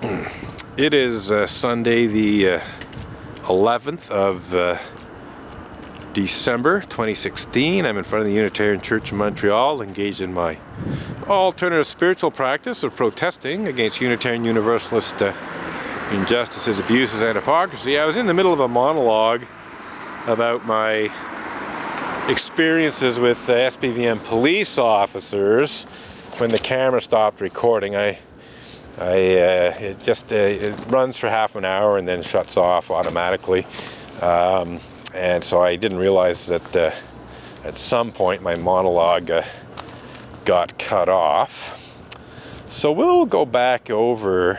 It is Sunday the 11th of December 2016. I'm in front of the Unitarian Church in Montreal, engaged in my alternative spiritual practice of protesting against Unitarian Universalist injustices, abuses, and hypocrisy. I was in the middle of a monologue about my experiences with SPVM police officers when the camera stopped recording. It runs for half an hour and then shuts off automatically, and so I didn't realize that at some point my monologue got cut off. So we'll go back over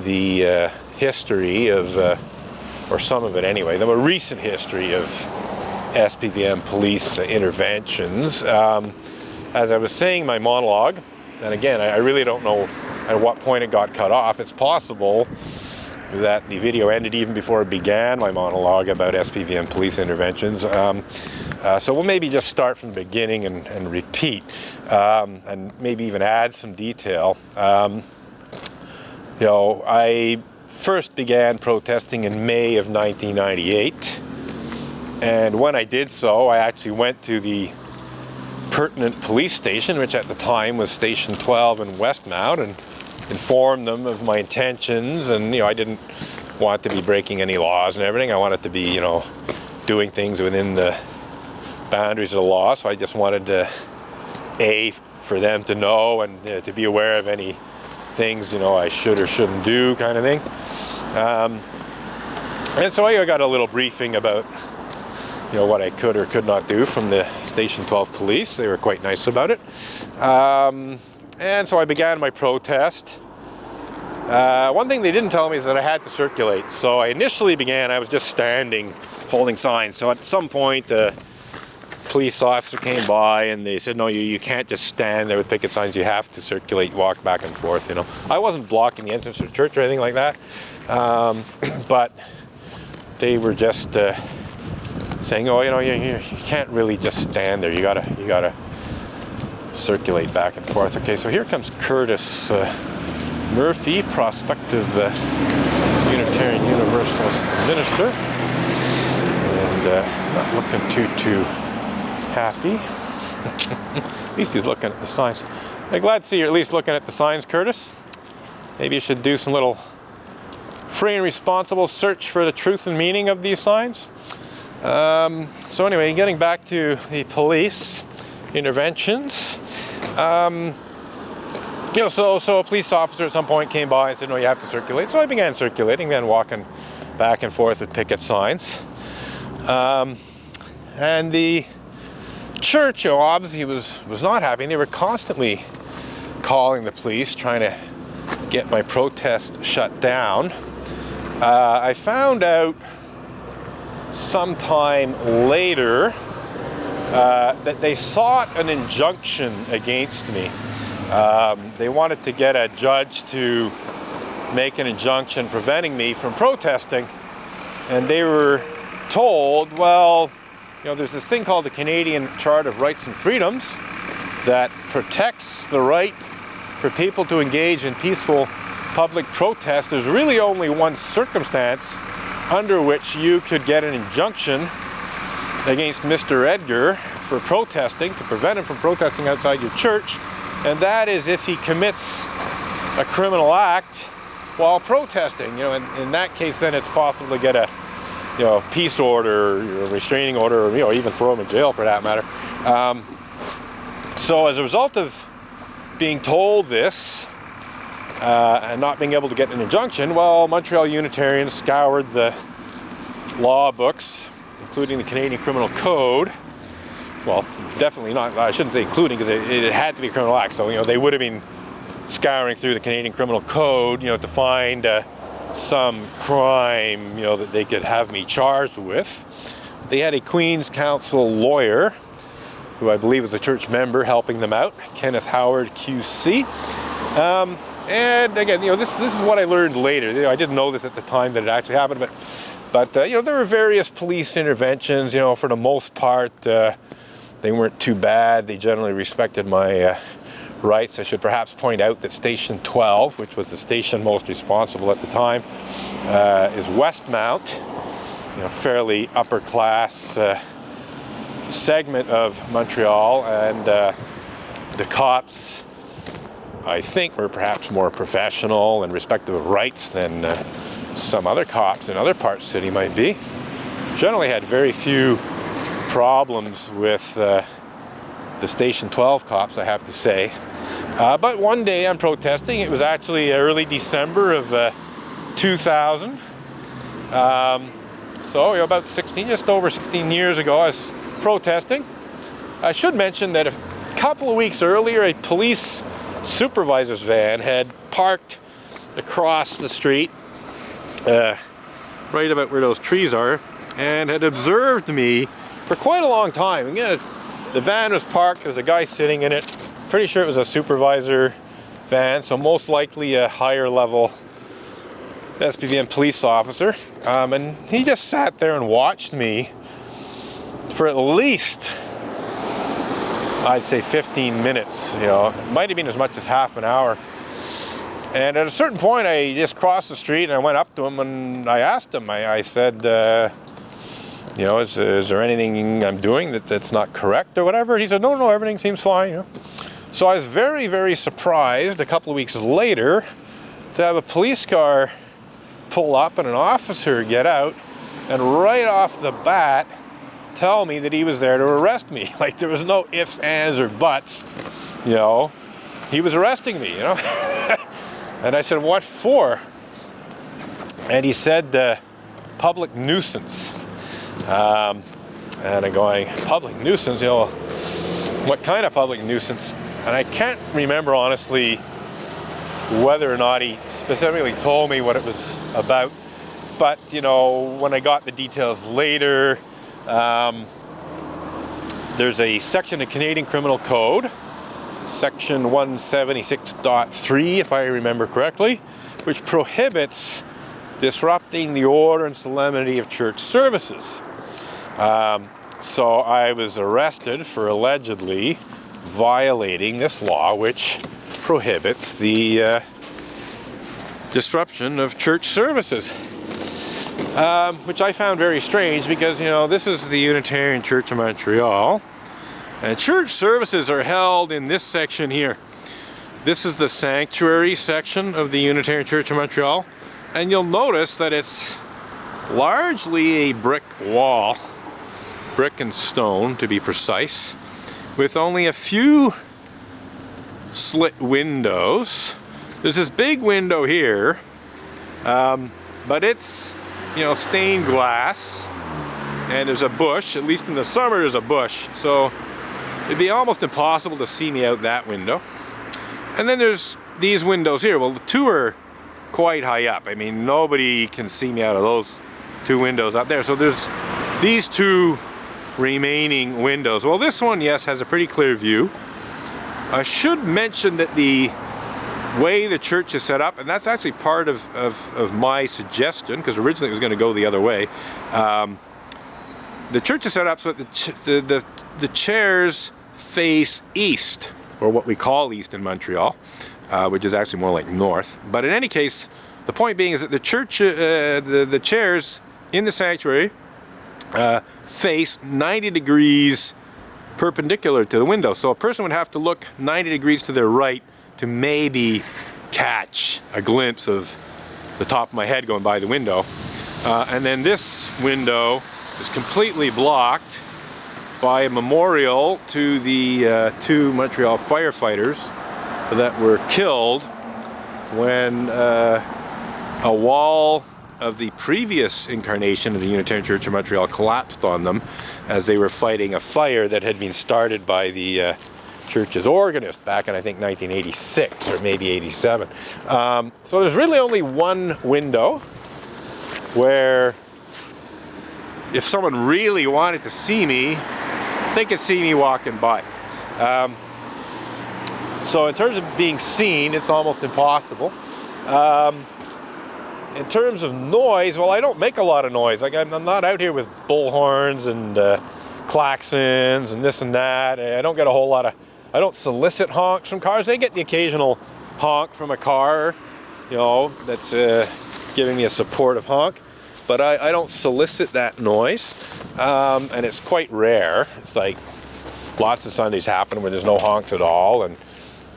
the history of, or some of it anyway, the more recent history of SPVM police interventions. As I was saying my monologue, and again, I really don't know at what point it got cut off. It's possible that the video ended even before it began, my monologue about SPVM police interventions. So we'll maybe just start from the beginning and repeat, and maybe even add some detail. I first began protesting in May of 1998, and when I did so, I actually went to the pertinent police station, which at the time was Station 12 in Westmount, and informed them of my intentions. And I didn't want to be breaking any laws and everything. I wanted to be doing things within the boundaries of the law. So I just wanted to for them to know and to be aware of any things I should or shouldn't do, kind of thing. And so I got a little briefing about what I could or could not do from the Station 12 police. They were quite nice about it. And so I began my protest. One thing they didn't tell me is that I had to circulate. So I initially I was just standing, holding signs. So at some point, a police officer came by and they said, no, you can't just stand there with picket signs. You have to circulate, walk back and forth, I wasn't blocking the entrance to the church or anything like that. But they were just saying, you can't really just stand there. You gotta circulate back and forth. Okay, so here comes Curtis Murphy, prospective Unitarian Universalist minister, and not looking too happy. At least he's looking at the signs. I'm glad to see you're at least looking at the signs, Curtis. Maybe you should do some little free and responsible search for the truth and meaning of these signs. So anyway, getting back to the police interventions, so a police officer at some point came by and said, no, you have to circulate. So I began circulating, then walking back and forth with picket signs. And the church, obviously was not happy. And they were constantly calling the police, trying to get my protest shut down. I found out sometime later that they sought an injunction against me. They wanted to get a judge to make an injunction preventing me from protesting, and they were told, well, there's this thing called the Canadian Charter of Rights and Freedoms that protects the right for people to engage in peaceful public protest. There's really only one circumstance under which you could get an injunction against Mr. Edgar for protesting, to prevent him from protesting outside your church, and that is if he commits a criminal act while protesting. In that case, then it's possible to get a peace order, or a restraining order, or even throw him in jail for that matter. So as a result of being told this, and not being able to get an injunction, well, Montreal Unitarians scoured the law books, including the Canadian Criminal Code. Well, definitely not, I shouldn't say including, because it had to be a criminal act. So, they would have been scouring through the Canadian Criminal Code, to find some crime, that they could have me charged with. They had a Queen's Counsel lawyer, who I believe was a church member, helping them out, Kenneth Howard, QC. And again, this is what I learned later. I didn't know this at the time that it actually happened, but there were various police interventions. For the most part, they weren't too bad. They generally respected my rights. I should perhaps point out that Station 12, which was the station most responsible at the time, is Westmount, fairly upper class segment of Montreal, and the cops, I think, were perhaps more professional and respective of rights than some other cops in other parts of the city might be. Generally had very few problems with the Station 12 cops, I have to say. But one day I'm protesting. It was actually early December of 2000. So about just over 16 years ago, I was protesting. I should mention that a couple of weeks earlier, a police supervisor's van had parked across the street, right about where those trees are, and had observed me for quite a long time. Again, the van was parked, there was a guy sitting in it. Pretty sure it was a supervisor van, so most likely a higher level SPVM police officer. And he just sat there and watched me for at least, I'd say 15 minutes. It might have been as much as half an hour. And at a certain point, I just crossed the street and I went up to him and I asked him, I said, is there anything I'm doing that's not correct or whatever? And he said, no, everything seems fine. So I was very, very surprised a couple of weeks later to have a police car pull up and an officer get out and right off the bat tell me that he was there to arrest me. Like there was no ifs, ands, or buts. He was arresting me, And I said, what for? And he said, public nuisance. And I'm going, public nuisance? What kind of public nuisance? And I can't remember, honestly, whether or not he specifically told me what it was about. But, when I got the details later, there's a section of Canadian Criminal Code, Section 176.3, if I remember correctly, which prohibits disrupting the order and solemnity of church services. So I was arrested for allegedly violating this law, which prohibits the disruption of church services, which I found very strange because, this is the Unitarian Church of Montreal, and church services are held in this section here. This is the sanctuary section of the Unitarian Church of Montreal, and you'll notice that it's largely a brick wall, brick and stone to be precise, with only a few slit windows. There's this big window here, but it's, stained glass, and there's a bush. At least in the summer there's a bush, so it'd be almost impossible to see me out that window. And then there's these windows here. Well, the two are quite high up. I mean, nobody can see me out of those two windows up there. So there's these two remaining windows. Well, this one, yes, has a pretty clear view. I should mention that the way the church is set up, and that's actually part of my suggestion, because originally it was going to go the other way. The church is set up so that the chairs face east, or what we call east in Montreal, which is actually more like north. But in any case, the point being is that the church, the chairs in the sanctuary face 90 degrees perpendicular to the window. So a person would have to look 90 degrees to their right to maybe catch a glimpse of the top of my head going by the window. And then this window is completely blocked by a memorial to the two Montreal firefighters that were killed when a wall of the previous incarnation of the Unitarian Church of Montreal collapsed on them as they were fighting a fire that had been started by the church's organist back in, I think, 1986 or maybe 87. So there's really only one window where if someone really wanted to see me, they could see me walking by. So in terms of being seen, it's almost impossible. In terms of noise, well, I don't make a lot of noise. Like I'm not out here with bullhorns and klaxons and this and that. I don't get a whole lot of I don't solicit honks from cars. I get the occasional honk from a car, you know, that's giving me a supportive honk, but I don't solicit that noise, and it's quite rare. It's like lots of Sundays happen when there's no honks at all, and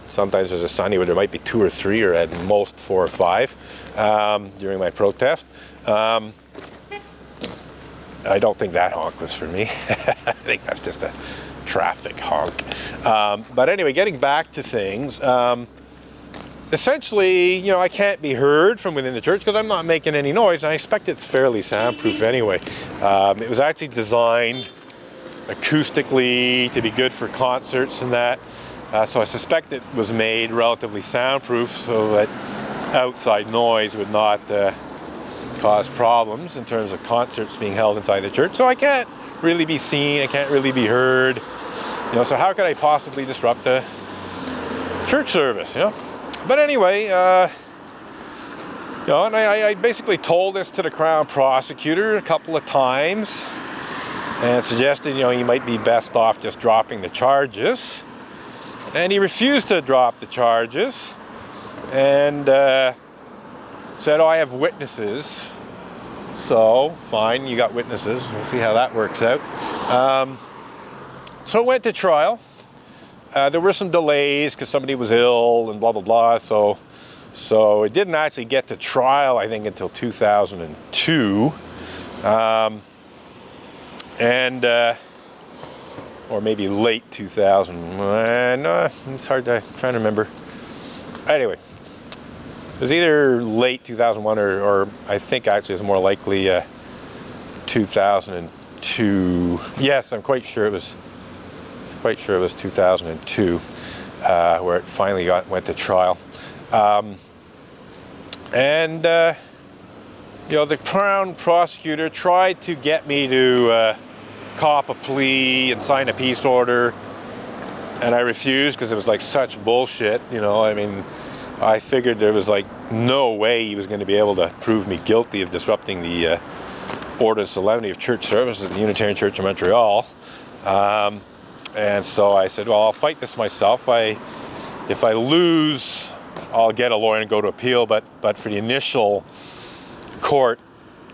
sometimes there's a Sunday where there might be 2 or 3, or at most 4 or 5 during my protest. I don't think that honk was for me. I think that's just a traffic honk. But anyway, getting back to things, essentially, you know, I can't be heard from within the church because I'm not making any noise, and I expect it's fairly soundproof anyway. It was actually designed acoustically to be good for concerts and that. So I suspect it was made relatively soundproof so that outside noise would not cause problems in terms of concerts being held inside the church. So I can't really be seen, I can't really be heard. You know, so how could I possibly disrupt a church service, you know? But anyway, you know, and I basically told this to the Crown Prosecutor a couple of times and suggested, you know, he might be best off just dropping the charges. And he refused to drop the charges and said, oh, I have witnesses. So, fine, you got witnesses. We'll see how that works out. So it went to trial. There were some delays because somebody was ill and blah, blah, blah. So it didn't actually get to trial, I think, until 2002. Or maybe late 2000. No, it's hard to try to remember. Anyway, it was either late 2001 or I think actually it's more likely 2002. Yes, I'm quite sure it was 2002 where it finally went to trial. You know, the Crown Prosecutor tried to get me to cop a plea and sign a peace order, and I refused because it was like such bullshit, you know. I mean, I figured there was like no way he was going to be able to prove me guilty of disrupting the order of solemnity of church services at the Unitarian Church of Montreal. And so I said, well, I'll fight this myself. If I lose, I'll get a lawyer and go to appeal, but for the initial court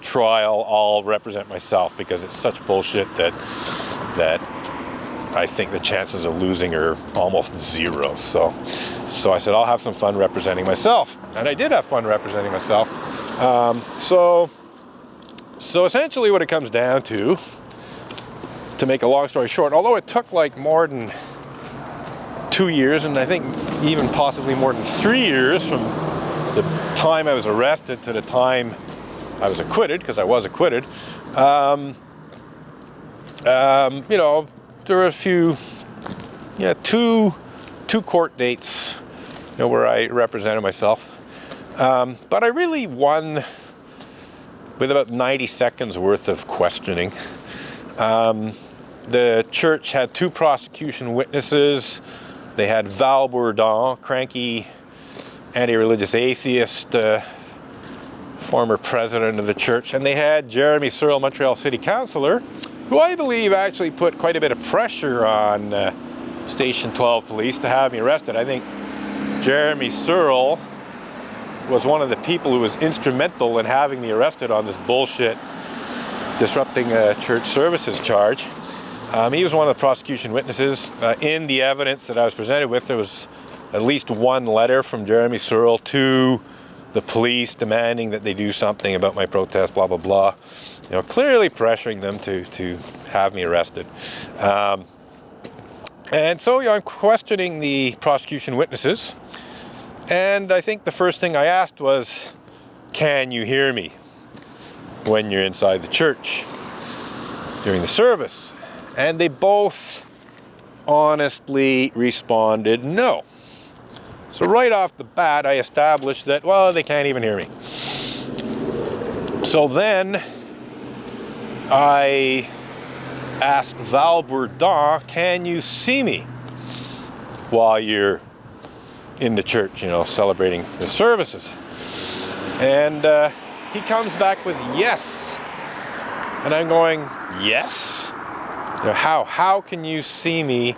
trial, I'll represent myself because it's such bullshit that I think the chances of losing are almost zero. So I said, I'll have some fun representing myself. And I did have fun representing myself. So essentially what it comes down to make a long story short, although it took like more than 2 years, and I think even possibly more than 3 years from the time I was arrested to the time I was acquitted, because I was acquitted, you know, there were a few, two court dates, you know, where I represented myself. But I really won with about 90 seconds worth of questioning. The church had 2 prosecution witnesses. They had Val Bourdon, cranky anti-religious atheist, former president of the church, and they had Jeremy Searle, Montreal City Councillor, who I believe actually put quite a bit of pressure on Station 12 police to have me arrested. I think Jeremy Searle was one of the people who was instrumental in having me arrested on this bullshit disrupting church services charge. He was one of the prosecution witnesses. In the evidence that I was presented with, there was at least one letter from Jeremy Searle to the police demanding that they do something about my protest, blah, blah, blah. You know, clearly pressuring them to have me arrested. And so, you know, I'm questioning the prosecution witnesses. And I think the first thing I asked was, can you hear me when you're inside the church during the service? And they both honestly responded no. So right off the bat, I established that, well, they can't even hear me. So then I asked Val Bourdon, can you see me while you're in the church, you know, celebrating the services? And he comes back with yes. And I'm going, yes? You know, how can you see me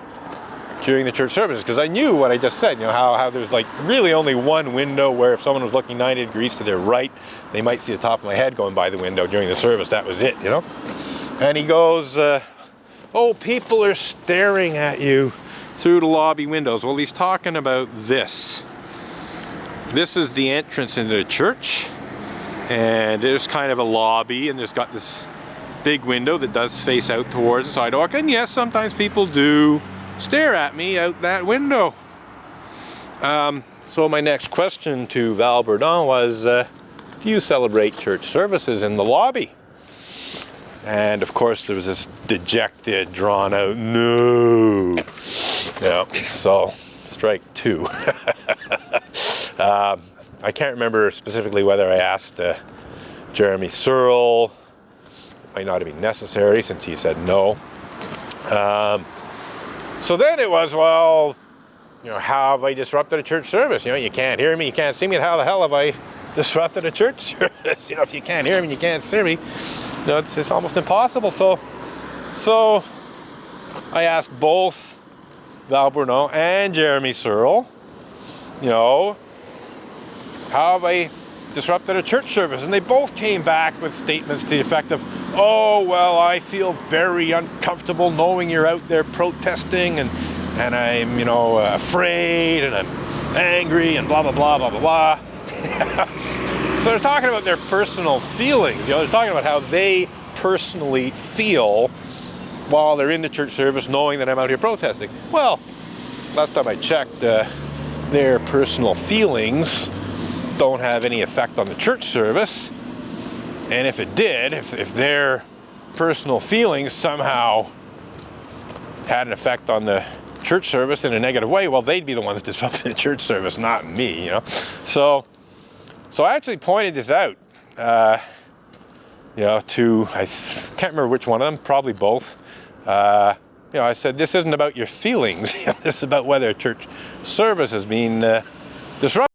during the church services, because I knew what I just said, you know, how there's like really only one window where if someone was looking 90 degrees to their right, they might see the top of my head going by the window during the service. That was it, you know. And he goes, oh, people are staring at you through the lobby windows. Well, he's talking about this. This is the entrance into the church, and there's kind of a lobby, and there's got this big window that does face out towards the sidewalk, and yes, sometimes people do stare at me out that window. So my next question to Val Bourdon was, do you celebrate church services in the lobby? And of course there was this dejected, drawn out, no. Yeah, so strike two. I can't remember specifically whether I asked Jeremy Searle. It might not have been necessary since he said no. So then it was, well, you know, how have I disrupted a church service? You know, you can't hear me, you can't see me, how the hell have I disrupted a church service? You know, if you can't hear me, you can't see me, you know, it's almost impossible. So I asked both Val Bourdon and Jeremy Searle, you know, how have I disrupted a church service? And they both came back with statements to the effect of, oh, well, I feel very uncomfortable knowing you're out there protesting, and I'm, you know, afraid, and I'm angry, and blah, blah, blah, blah, blah, blah. So they're talking about their personal feelings. You know, they're talking about how they personally feel while they're in the church service knowing that I'm out here protesting. Well, last time I checked, their personal feelings don't have any effect on the church service, and if it did, if their personal feelings somehow had an effect on the church service in a negative way, well, they'd be the ones disrupting the church service, not me, you know. So I actually pointed this out, you know, to, I can't remember which one of them, probably both. You know, I said, this isn't about your feelings, this is about whether a church service has been disrupted.